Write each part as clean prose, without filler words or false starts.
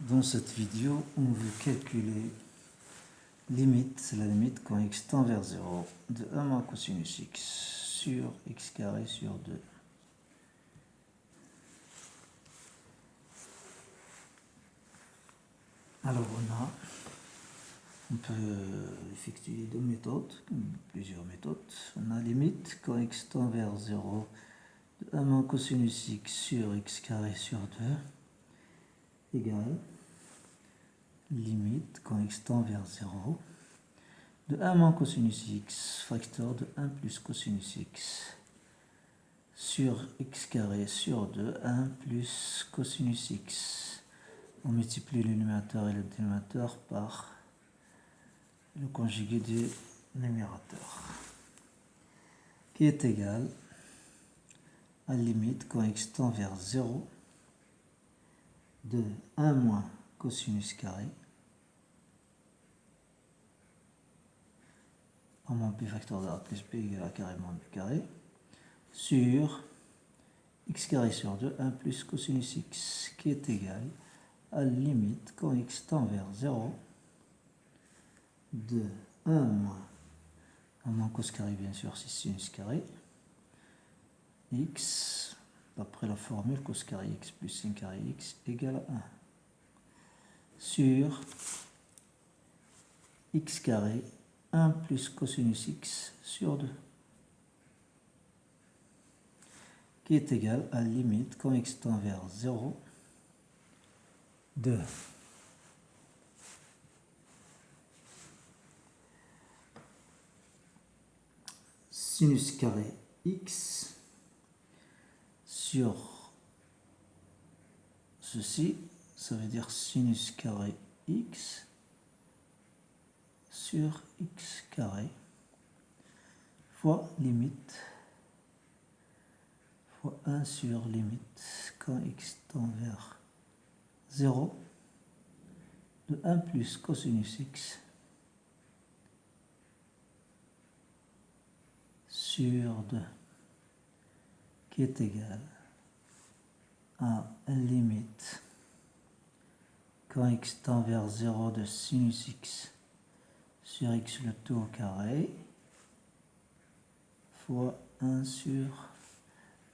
Dans cette vidéo, on veut calculer limite, c'est la limite quand x tend vers 0 de 1 moins cosinus x sur x carré sur 2. Alors on peut effectuer deux méthodes, plusieurs méthodes. On a limite quand x tend vers 0 de 1 moins cosinus x sur x carré sur 2 égale limite quand x tend vers 0 de 1 moins cosinus x facteur de 1 plus cosinus x sur x carré sur 2, 1 plus cosinus x. On multiplie le numérateur et le dénominateur par le conjugué du numérateur, qui est égal à limite quand x tend vers 0 de 1 moins cosinus carré a moins b facteur de a plus b égale à carré moins b carré sur x carré sur 2, 1 plus cosinus x, qui est égal à limite quand x tend vers 0 de 1 moins cos carré, bien sûr, c'est sinus carré, x, d'après la formule cos carré x plus sin carré x égale à 1, sur x carré 1 plus cosinus x sur 2, qui est égal à limite quand x tend vers 0 de sinus carré x sur ceci, ça veut dire sinus carré x sur x carré fois limite fois 1 sur limite quand x tend vers 0 de 1 plus cosinus x sur 2, qui est égal à limite quand x tend vers 0 de sinus x sur x le tout au carré fois 1 sur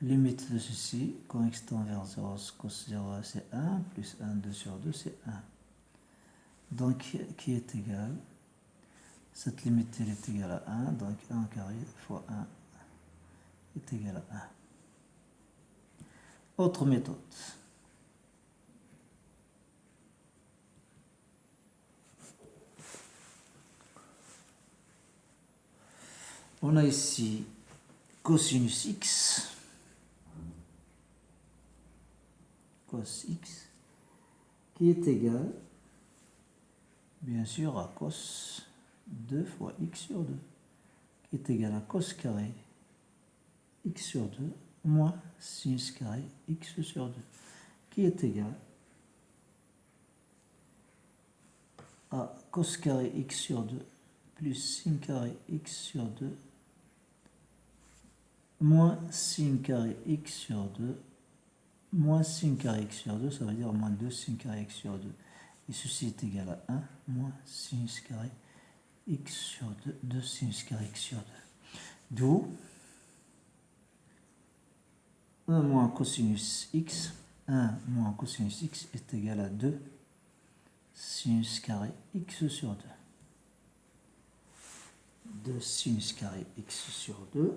limite de ceci, quand x tend vers 0, cos 0 c'est 1, plus 1, 2 sur 2 c'est 1. Donc qui est égal, cette limite elle est égale à 1, donc 1 carré fois 1 est égal à 1. Autre méthode. On a ici cosinus x, cos x, qui est égal, bien sûr, à cos 2 fois x sur 2, qui est égal à cos carré x sur 2 moins sinus carré x sur 2, qui est égal à cos carré x sur 2 plus sin carré x sur 2 moins sin carré x sur 2 moins sin carré x sur 2, ça veut dire moins 2 sin carré x sur 2. Et ceci est égal à 1 moins sinus carré x sur 2, 2 sinus carré x sur 2. D'où 1 moins cosinus x, 1 moins cosinus x est égal à 2 sinus carré x sur 2. 2 sinus carré x sur 2.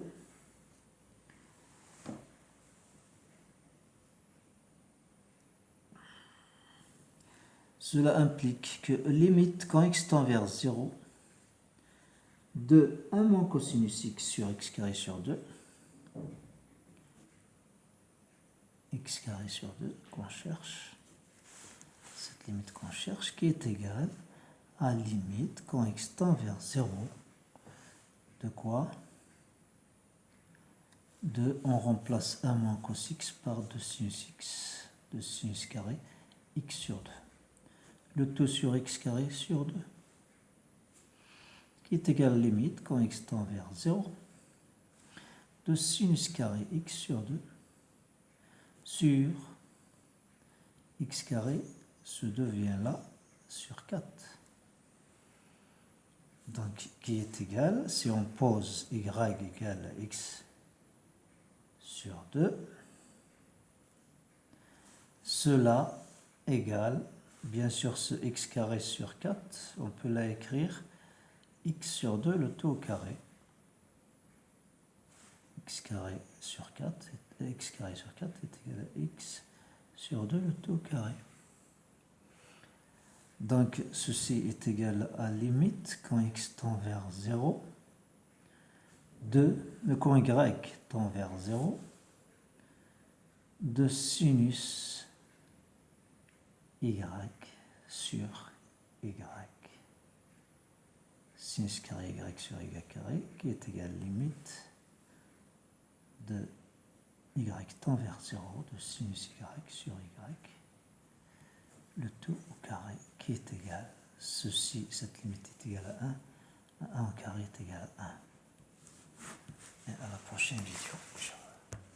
Cela implique que limite quand x tend vers 0 de 1 moins cosinus x sur x carré sur 2, x carré sur 2 qu'on cherche, cette limite qu'on cherche, qui est égale à limite quand x tend vers 0 de quoi? De, on remplace 1 moins cos x par 2 sinus x, 2 sinus carré x sur 2. Le tout sur x carré sur 2, qui est égal à limite quand x tend vers 0 de sinus carré x sur 2 sur x carré ce devient là sur 4. Donc, qui est égal, si on pose y égale à x sur 2, cela égale, bien sûr, ce x carré sur 4, on peut la écrire x sur 2, le tout au carré. X carré sur 4 est égal à x sur 2, le tout au carré. Donc, ceci est égal à limite quand x tend vers 0, quand y tend vers 0, de sinus y sur y. Sinus carré y sur y carré, qui est égal à limite de y tend vers 0, de sinus y sur y, le tout au carré, qui est égal, cette limite est égale à 1 au carré est égal à 1.